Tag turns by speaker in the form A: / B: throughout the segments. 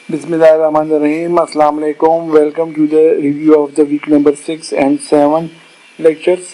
A: Bismillahirrahmanirrahim. Assalamu alaikum. Welcome to the review of the week number 6 and 7 lectures.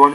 A: 1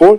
A: 4,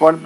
A: 1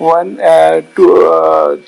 A: 1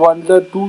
A: 1 2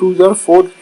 A: 2 4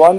A: 1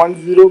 A: 1 0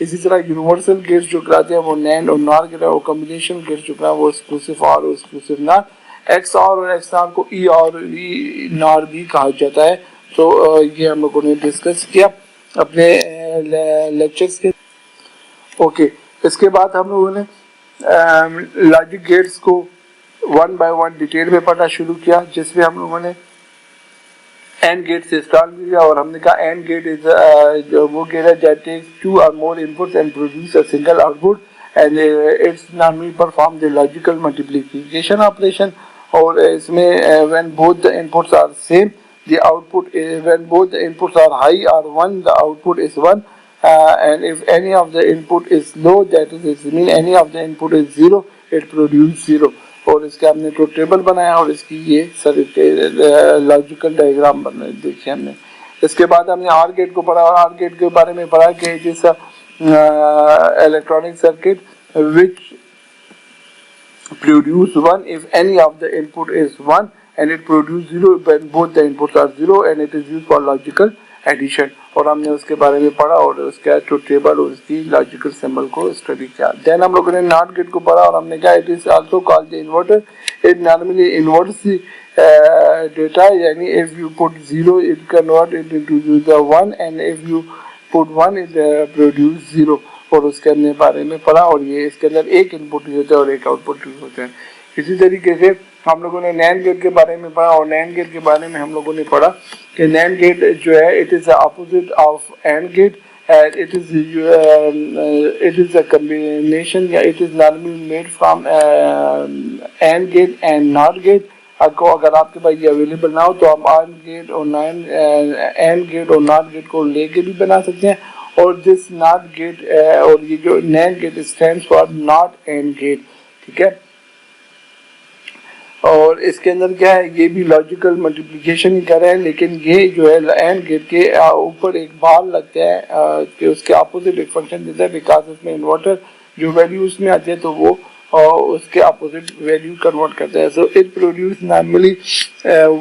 A: اسی طرح universal Gates جو کراتے ہیں وہ نینڈ اور نار کے وہ کمبینیشن گیٹس جو کرا وہ ایکسکلوسیو اور ایکسکلوسیو نار. ایکس آر اور ایکس نار کو ای اور ای نار بھی کہا جاتا ہے. تو یہ ہم لوگوں نے ڈسکس کیا اپنے لیکچرز کے. اوکے, اس کے بعد ہم لوگوں نے لاجک گیٹس کو ون بائی ون ڈیٹیل میں پڑھنا شروع کیا, جس میں ہم لوگوں نے اینڈ گیٹ سے اسٹارٹ کیا اور ہم نے کہا اینڈ گیٹ از وہ گیٹ ہے that takes 2 or more inputs and produce a single output and it's normally perform the logical multiplication operation. اور اس میں when both the inputs are same the output is, when both the inputs are high or 1 the output is 1 and if any of the input is low that is it mean any of the input is 0 it produce 0. اور اس کا ہم نے table بنایا اور اس کی یہ logical diagram بنائے دیکھیں ہم نے. اس کے بعد ہم نے آر گیٹ کو پڑھا اور آر گیٹ کے بارے میں پڑھا کہ it is electronic circuit which produce 1 if any of the input is 1 and it produce 0 when both the inputs are 0 and it is used for logical addition. اور ہم نے اس کے بارے میں پڑھا اور اس کا ٹیبل اور اس کی لاجیکل سمبل کو اسٹڈی کیا. دین ہم لوگوں نے ناٹ گیٹ کو پڑھا اور ہم نے کہا it is also called the inverter. It normally inverts the data, یعنی if you put 0 it convert it into the 1 and if you put 1 it produce 0. اور اس کے بارے میں پڑھا اور یہ اس کے اندر ایک انپٹ بھی ہوتا ہے اور ایک آؤٹ پٹ بھی ہوتا ہے. اسی طریقے سے ہم لوگوں نے نینڈ گیٹ کے بارے میں پڑھا اور نینڈ گیٹ کے بارے میں ہم لوگوں نے پڑھا کہ نینڈ گیٹ جو ہے it is opposite of AND gate and it is a combination یا it is normally made from AND gate and NOT gate. اگر آپ کے پاس یہ اویلیبل نہ ہو تو آپ AND gate اور AND gate اور NOT gate کو لے کے بھی بنا سکتے ہیں. اور this NOT gate اور یہ جو NAND gate stands for not AND gate, ٹھیک ہے. اور اس کے اندر کیا ہے, یہ بھی لاجیکل ملٹیپلیکیشن ہی کر رہے ہیں, لیکن یہ جو ہے اینڈ گیٹ کے اوپر ایک بار لگتا ہے کہ اس کے اپوزٹ ایک فنکشن دیتا ہے, بیکاز اس میں انورٹر جو ویلیو اس میں آتی ہے تو وہ اس کے اپوزٹ ویلیو کنورٹ کرتا ہے. So it produce normally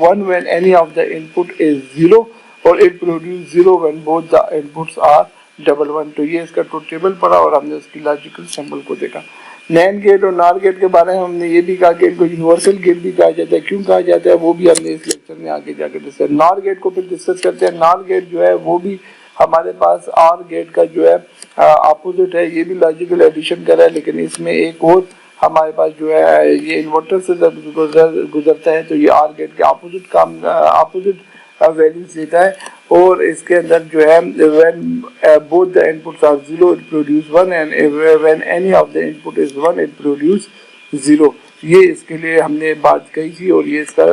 A: 1 when any of the input is 0 اور it produce 0 when both the inputs are double 1. تو یہ اس کا ٹیبل پڑھا اور ہم نے اس کی لاجیکل سمبل کو دیکھا. نینڈ گیٹ اور نار گیٹ کے بارے میں ہم نے یہ بھی کہا کہ ان کو یونیورسل گیٹ بھی کہا جاتا ہے. کیوں کہا جاتا ہے وہ بھی ہم نے اس لیکچر میں آگے جا کے ڈسکس. نار گیٹ کو پھر ڈسکس کرتے ہیں. نار گیٹ جو ہے وہ بھی ہمارے پاس آر گیٹ کا جو ہے اپوزٹ ہے, یہ بھی لاجیکل ایڈیشن کر رہا ہے, لیکن اس میں ایک اور ہمارے پاس جو ہے یہ انورٹر سے جب گزرتا ہے تو یہ آر گیٹ کے اپوزٹ ویلیوز دیتا ہے. اور اس کے اندر جو ہے when both the inputs are 0 it produce 1 and when any of the input is 1 it produce 0. یہ اس کے لیے ہم نے بات کہی تھی اور یہ اس کا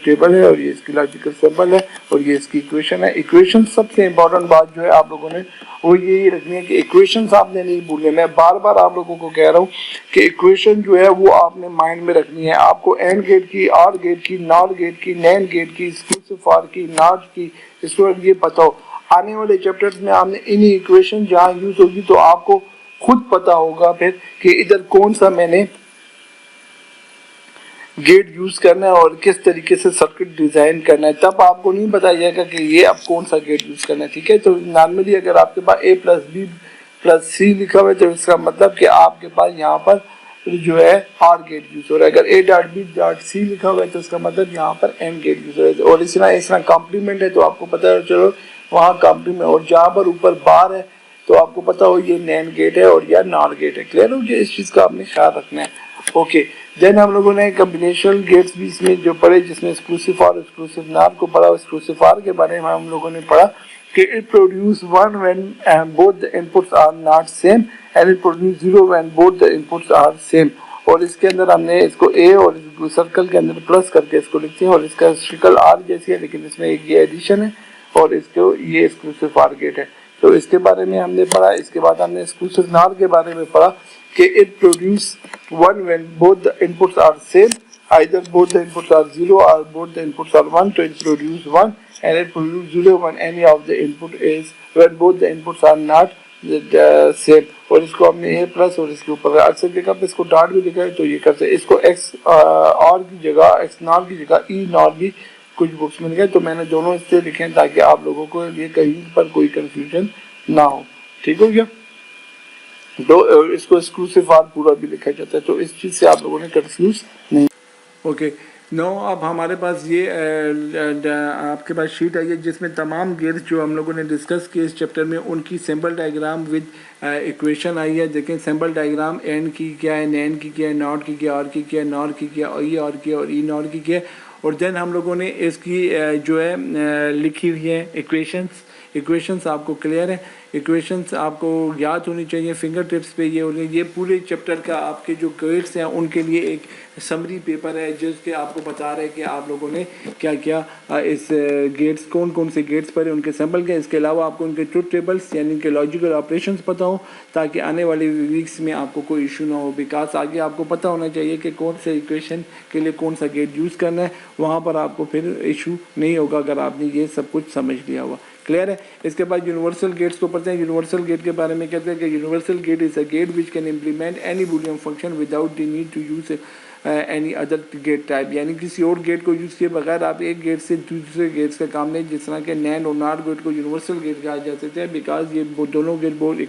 A: ٹیبل ہے اور یہ اس کی لاجیکل سمبل ہے اور یہ اس کی ایکویشن ہے. ایکویشن سب سے امپورٹنٹ بات جو ہے آپ لوگوں نے وہ یہی رکھنی ہے کہ ایکویشنز آپ نے نہیں بھولنے. میں بار بار آپ لوگوں کو کہہ رہا ہوں کہ ایکویشن جو ہے وہ آپ نے مائنڈ میں رکھنی ہے. آپ کو اینڈ گیٹ کی, آر گیٹ کی, نار گیٹ کی, نینڈ گیٹ کی, ایکسکلوسیو آر کی, ناٹ کی, اس کو یہ پتا ہو. آنے والے چیپٹرز میں آپ نے انہی ایکویشن جہاں یوز ہوگی تو آپ کو خود پتا ہوگا پھر کہ ادھر کون سا میں نے گیٹ یوز کرنا ہے اور کس طریقے سے سرکٹ ڈیزائن کرنا ہے. تب آپ کو نہیں بتایا جائے گا کہ یہ اب کون سا گیٹ یوز کرنا ہے, ٹھیک ہے. تو نارملی اگر آپ کے پاس A + B + C لکھا ہوا ہے تو اس کا مطلب کہ آپ کے پاس یہاں پر جو ہے آر گیٹ یوز ہو رہا ہے. اگر A.B.C لکھا ہوا ہے تو اس کا مطلب یہاں پر اینڈ گیٹ یوز ہو رہا ہے. اور اس طرح کمپلیمنٹ ہے تو آپ کو پتا ہے چلو وہاں کمپلیمنٹ, اور جہاں پر اوپر بار ہے تو آپ کو پتا ہو یہ نینڈ گیٹ ہے اور یا نار گیٹ ہے. کلیئر ہو گیا, اس چیز کا آپ نے خیال رکھنا ہے. اوکے, دین ہم لوگوں نے کمبینیشنل گیٹس بھی اس میں جو پڑھے, جس میں ایکسکلوسیو اور ایکسکلوسیو نار کو پڑھا. ایکسکلوسیو آر کے بارے میں ہم لوگوں نے پڑھا کہ it produce 1 when both the inputs are not same and it produce 0 when both the inputs are same. اور اس کے اندر ہم نے اس کو A اور سرکل کے اندر پلس کر کے اس کو لکھتے ہیں اور اس کا شکل آر جیسی ہے, لیکن اس میں ایک یہ ایڈیشن ہے اور اس کو یہ ایکسکلوسیو آر گیٹ ہے. تو اس کے بارے میں ہم نے پڑھا. اس کے بعد ہم نے ایکسکلوسیو نار کے بارے میں پڑھا کہ it produce 1 when both the inputs are same, either both the inputs are 0 or both the inputs are 1, so it produce 1 and it produce 0 when any of the input is, when both the inputs are not same. اور اس کو ہم نے A plus اور اس کے اوپر اکثر دیکھا اس کو ڈاٹ بھی لکھا ہے تو یہ کرتے اس کو ایکس آر کی جگہ ایکس نار کی جگہ ای نار بھی کچھ بکس میں لکھا ہے. تو میں نے دونوں اس سے لکھے ہیں تاکہ آپ لوگوں کو یہ کہیں پر کوئی کنفیوژن نہ ہو. ٹھیک ہو گیا. تو اس کو ایکسکلوسیو آر پورا بھی لکھا جاتا ہے، تو اس چیز سے آپ لوگوں نے کنفیوز نہیں. اوکے نو اب ہمارے پاس یہ آپ کے پاس شیٹ آئی ہے جس میں تمام گیٹس جو ہم لوگوں نے ڈسکس کیے اس چیپٹر میں ان کی سمبل ڈائیگرام ود ایکویشن آئی ہے. دیکھیں سمبل ڈائیگرام اینڈ کی کیا ہے، نین کی کیا ہے، ناٹ کی کیا، اور کی کیا ہے، نار کی کیا، ای اور کی اور ای نار کی کیا. اور دین ہم لوگوں نے اس کی جو ہے لکھی ہوئی ہے ایکویشنس آپ کو کلیئر ہے. ایکویشنس آپ کو یاد ہونی چاہیے فنگر ٹپس پہ. یہ پورے چیپٹر کا آپ کے جو گیٹس ہیں ان کے لیے ایک سمری پیپر ہے جس کے آپ کو بتا رہے ہیں کہ آپ لوگوں نے کیا کیا اس گیٹس کون سے گیٹس پڑھے ان کے سمبل کے. اس کے علاوہ آپ کو ان کے ٹروتھ ٹیبلس یعنی کہ لاجیکل آپریشنس پتہ ہو تاکہ آنے والے ویکس میں آپ کو کوئی ایشو نہ ہو. بیکاز آگے آپ کو پتہ ہونا چاہیے کہ کون سے ایکویشن کے لیے کون سا گیٹ یوز کرنا ہے، وہاں پر آپ کو پھر ایشو نہیں ہوگا اگر آپ نے یہ سب کچھ سمجھ لیا ہوا. کلیئر ہے. اس کے بعد یونیورسل گیٹس کو پڑھتے ہیں. یونیورسل گیٹ کے بارے میں کہتے ہیں کہ universal gate is a gate which can implement any Boolean function without the need to use any other gate type. یعنی کسی اور گیٹ کو یوز کیے بغیر آپ ایک گیٹ سے دوسرے گیٹس کا کام نہیں. جس طرح کہ نینڈ اور ناٹ گیٹ کو یونیورسل گیٹ کہا جا سکتا ہے بیکاز یہ دونوں گیٹ بہت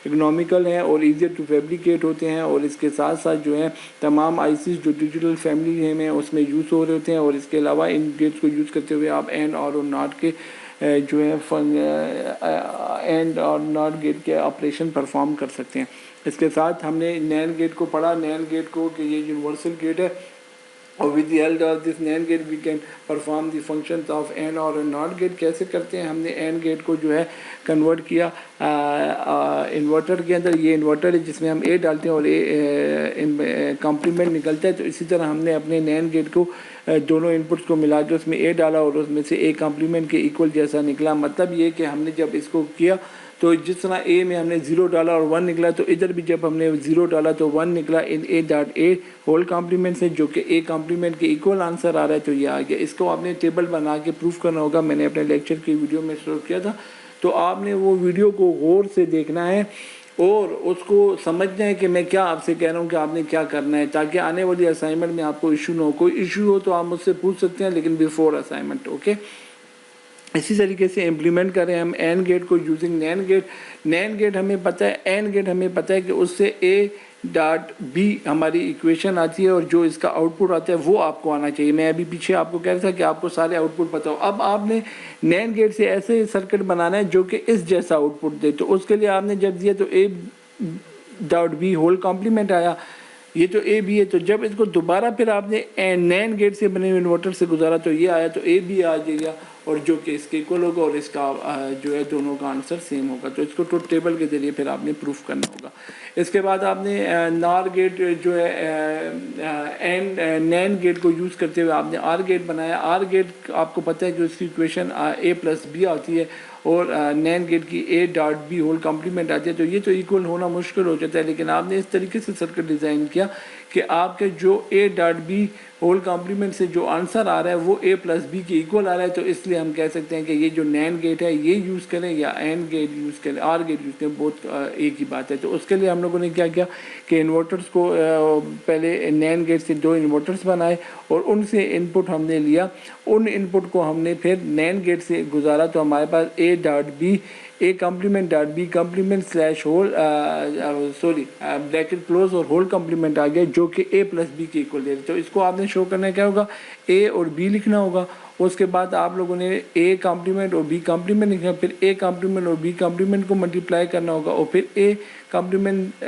A: اکنامیکل ہیں اور ایزیئر ٹو فیبریکیٹ ہوتے ہیں. اور اس کے ساتھ ساتھ جو ہے تمام آئیسیز جو ڈیجیٹل فیملی میں اس میں یوز ہو رہے ہوتے ہیں. اور اس کے علاوہ ان گیٹس کو یوز کرتے ہوئے آپ اینڈ اور ناٹ کے جو ہے اینڈ اور ناٹ گیٹ کے آپریشن پرفارم کر سکتے ہیں. اس کے ساتھ ہم نے نین گیٹ کو پڑھا. نین گیٹ کو کہ یہ یونیورسل گیٹ ہے اور with the help of this NAND gate we can perform the functions of AND اور ناٹ گیٹ. کیسے کرتے ہیں؟ ہم نے اینڈ گیٹ کو جو ہے کنورٹ کیا انورٹر کے اندر. یہ انورٹر ہے جس میں ہم اے ڈالتے ہیں اور اے کمپلیمنٹ نکلتا ہے. تو اسی طرح ہم نے اپنے نین گیٹ کو دونوں ان پٹس کو ملا کے اس میں اے ڈالا اور اس میں سے اے کمپلیمنٹ کے ایکول جیسا نکلا. مطلب یہ کہ ہم نے جب اس کو کیا تو جس طرح اے میں ہم نے 0 ڈالا اور 1 نکلا تو ادھر بھی جب ہم نے 0 ڈالا تو 1 نکلا ان اے ڈاٹ اے ہول کمپلیمنٹ سے جو کہ اے کمپلیمنٹ کے ایکول آنسر آ رہا ہے. تو یہ آ گیا. اس کو آپ نے ٹیبل بنا کے پروف کرنا ہوگا. میں نے اپنے لیکچر کی ویڈیو میں شروع کیا تھا تو آپ نے وہ ویڈیو کو غور سے دیکھنا ہے اور اس کو سمجھنا ہے کہ میں کیا آپ سے کہہ رہا ہوں کہ آپ نے کیا کرنا ہے تاکہ آنے والی اسائنمنٹ میں آپ کو ایشو نہ ہو. کوئی ایشو ہو تو آپ مجھ سے پوچھ سکتے ہیں لیکن بیفور اسائنمنٹ. اوکے اسی طریقے سے امپلیمنٹ کریں ہم اینڈ گیٹ کو using NAND gate. NAND gate ہمیں پتہ ہے، اینڈ گیٹ ہمیں پتہ ہے کہ اس سے اے ڈاٹ بی ہماری ایکویشن آتی ہے اور جو اس کا آؤٹ پٹ آتا ہے وہ آپ کو آنا چاہیے. میں ابھی پیچھے آپ کو کہہ رہا تھا کہ آپ کو سارے آؤٹ پٹ پتہ ہو. اب آپ نے نین گیٹ سے ایسے سرکٹ بنانا ہے جو کہ اس جیسا آؤٹ پٹ دے. تو اس کے لیے آپ نے جب دیا تو اے ڈاٹ بی ہول کمپلیمنٹ آیا. یہ تو اے بی ہے. تو جب اس کو دوبارہ پھر آپ نے نین گیٹ سے بنے ہوئے انورٹر سے گزارا تو یہ آیا تو اے بی آ جائے گا اور جو کہ اس کے اکول ہوگا اور اس کا جو ہے دونوں کا آنسر سیم ہوگا. تو اس کو ٹروتھ ٹیبل کے ذریعے پھر آپ نے پروف کرنا ہوگا. اس کے بعد آپ نے نار گیٹ جو ہے نین گیٹ کو یوز کرتے ہوئے آپ نے آر گیٹ بنایا. آر گیٹ آپ کو پتہ ہے کہ اس کی ایکویشن اے پلس بی آتی ہے اور نین گیٹ کی اے ڈاٹ بی ہول کمپلیمنٹ آتی ہے. تو یہ تو ایکول ہونا مشکل ہو جاتا ہے لیکن آپ نے اس طریقے سے سرکٹ ڈیزائن کیا کہ آپ کے جو اے ڈاٹ بی ہول کمپلیمنٹ سے جو آنسر آ رہا ہے وہ اے پلس بی کے ایکول آ رہا ہے. تو اس لیے ہم کہہ سکتے ہیں کہ یہ جو نین گیٹ ہے یہ یوز کریں یا اینڈ گیٹ یوز کریں، آر گیٹ یوز کریں، بہت ایک ہی بات ہے. تو اس کے لیے ہم لوگوں نے کیا کیا کہ انورٹرس کو پہلے نین گیٹ سے 2 انورٹرس بنائے اور ان سے ان پٹ ہم نے لیا. ان ان پٹ کو ہم نے پھر نین گیٹ سے گزارا تو ہمارے پاس A dot B A complement dot B complement slash whole bracket close اور ہول کمپلیمنٹ آ گیا جو کہ اے پلس بی کے ایکول دے رہے. تو اس کو آپ نے شو کرنا ہے کیا ہوگا، اے اور بی لکھنا ہوگا. اس کے بعد آپ لوگوں نے اے کمپلیمنٹ اور بی کمپلیمنٹ لکھنا، پھر اے کمپلیمنٹ اور بی کمپلیمنٹ کو ملٹیپلائی کرنا ہوگا اور پھر اے کمپلیمنٹ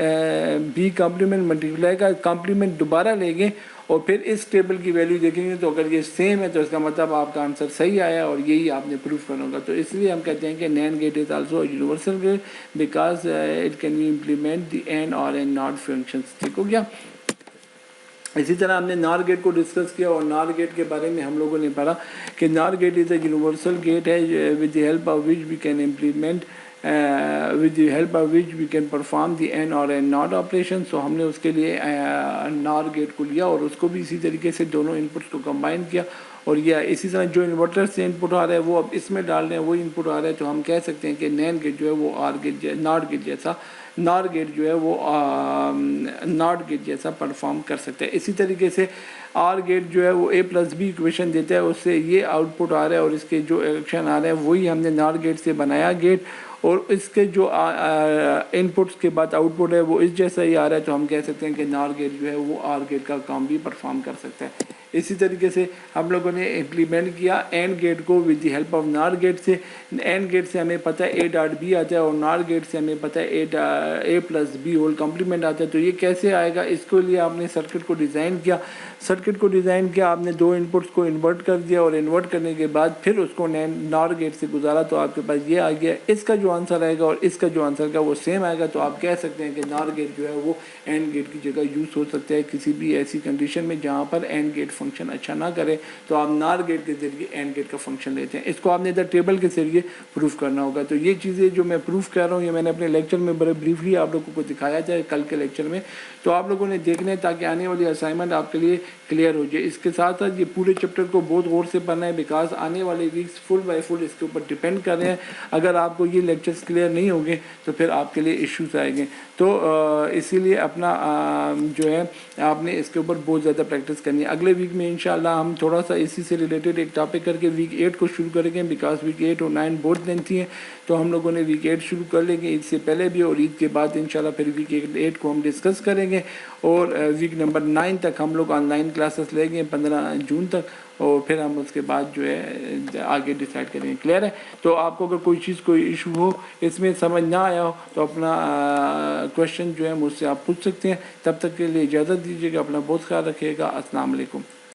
A: بی کمپلیمنٹ ملٹیپلائی کا کمپلیمنٹ دوبارہ لیں گے اور پھر اس ٹیبل کی ویلیو دیکھیں گے. تو اگر یہ سیم ہے تو اس کا مطلب آپ کا آنسر صحیح آیا اور یہی آپ نے پروف کرنا ہوگا. تو اس لیے ہم کہتے ہیں کہ NAND gate is also universal gate because it can be implement the AND اور اینڈ ناٹ فنکشنس. ٹھیک ہو گیا. اسی طرح ہم نے نار گیٹ کو ڈسکس کیا اور نار گیٹ کے بارے میں ہم لوگوں نے پڑھا کہ NOR gate is a universal gate ہے with the help of which we can implement with the help of which we can perform the AND اور AND NOT operation. سو ہم نے اس کے لیے نار گیٹ کو لیا اور اس کو بھی اسی طریقے سے دونوں ان پٹس کو کمبائن کیا اور یہ اسی طرح جو انورٹر سے ان پٹ آ رہا ہے وہ اب اس میں ڈال رہے ہیں وہی ان پٹ آ رہا ہے. تو ہم کہہ سکتے ہیں کہ نین گیٹ جو ہے وہ نار گیٹ جیسا نار گیٹ جو ہے وہ ناٹ گیٹ جیسا پرفارم کر سکتے ہیں. اسی طریقے سے آر گیٹ جو ہے وہ اے پلس بی ایکویشن دیتا ہے، اس سے یہ آؤٹ پٹ آ رہا ہے اور اس کے جو ایکشن آ رہے ہیں وہی ہم نے نار گیٹ سے بنایا گیٹ
B: اور اس کے جو ان پٹس کے بعد آؤٹ پٹ ہے وہ اس جیسا ہی آ رہا ہے تو ہم کہہ سکتے ہیں کہ نار گیٹ جو ہے وہ آر گیٹ کا کام بھی پرفارم کر سکتا ہے. اسی طریقے سے ہم لوگوں نے امپلیمنٹ کیا اینڈ گیٹ کو ود دی ہیلپ آف نار گیٹ سے. اینڈ گیٹ سے ہمیں پتہ ہے A.B آتا ہے اور نار گیٹ سے ہمیں پتہ ہے A+B ہول کمپلیمنٹ آتا ہے. تو یہ کیسے آئے گا؟ اس کے لیے آپ نے سرکٹ کو ڈیزائن کیا. سرکٹ کو ڈیزائن کیا آپ نے دو ان پٹس کو انورٹ کر دیا اور انورٹ کرنے کے بعد پھر اس کو نار گیٹ سے گزارا تو آپ کے پاس یہ آ گیا. اس کا جو آنسر آئے گا اور اس کا جو آنسر کا وہ سیم آئے گا. تو آپ کہہ سکتے ہیں کہ نار گیٹ جو ہے وہ اینڈ گیٹ کی جگہ یوز ہو سکتا ہے کسی بھی ایسی کنڈیشن میں جہاں پر اینڈ گیٹ فنکشن اچھا نہ کرے تو آپ نار گیٹ کے ذریعے اینڈ گیٹ کا فنکشن لیتے ہیں. اس کو آپ نے ادھر ٹیبل کے ذریعے پروف کرنا ہوگا. تو یہ چیزیں جو میں پروف کر رہا ہوں یہ میں نے اپنے لیکچر میں بڑے بریفلی آپ لوگوں کو دکھایا جائے کل کے لیکچر میں. تو آپ لوگوں نے دیکھنا ہے تاکہ آنے والی اسائنمنٹ آپ کے لیے کلیئر ہو جائے. اس کے ساتھ ساتھ یہ پورے چیپٹر کو بہت غور سے پڑھنا ہے بیکاز آنے والے ویکس فل بائی فل اس کے اوپر ڈپینڈ کر رہے ہیں. اگر آپ کو یہ لیکچرز کلیئر نہیں ہوں گے تو پھر آپ کے لیے ایشوز آئیں گے. تو اسی لیے اپنا جو ہے آپ نے اس کے اوپر بہت زیادہ پریکٹس کرنی ہے. اگلے ویک میں انشاءاللہ ہم تھوڑا سا اسی سے ریلیٹڈ ایک ٹاپک کر کے ویک 8 کو شروع کریں گے بیکاز ویک 8 اور 9 بہت لینتھی ہیں. تو ہم لوگوں نے ویک 8 شروع کر لیں گے عید سے پہلے بھی اور عید کے بعد انشاءاللہ پھر ویک 8 کو ہم ڈسکس کریں گے. اور ویک نمبر 9 تک ہم لوگ آن لائن کلاسز لیں گے 15 جون تک اور پھر ہم اس کے بعد جو ہے آگے ڈیسائیڈ کریں گے. کلیئر ہے؟ تو آپ کو اگر کوئی چیز کوئی ایشو ہو اس میں سمجھ نہ آیا ہو تو اپنا کویشچن جو ہے مجھ سے آپ پوچھ سکتے ہیں. تب تک کے لیے اجازت دیجیے گا. اپنا بہت خیال رکھیے گا. السلام علیکم.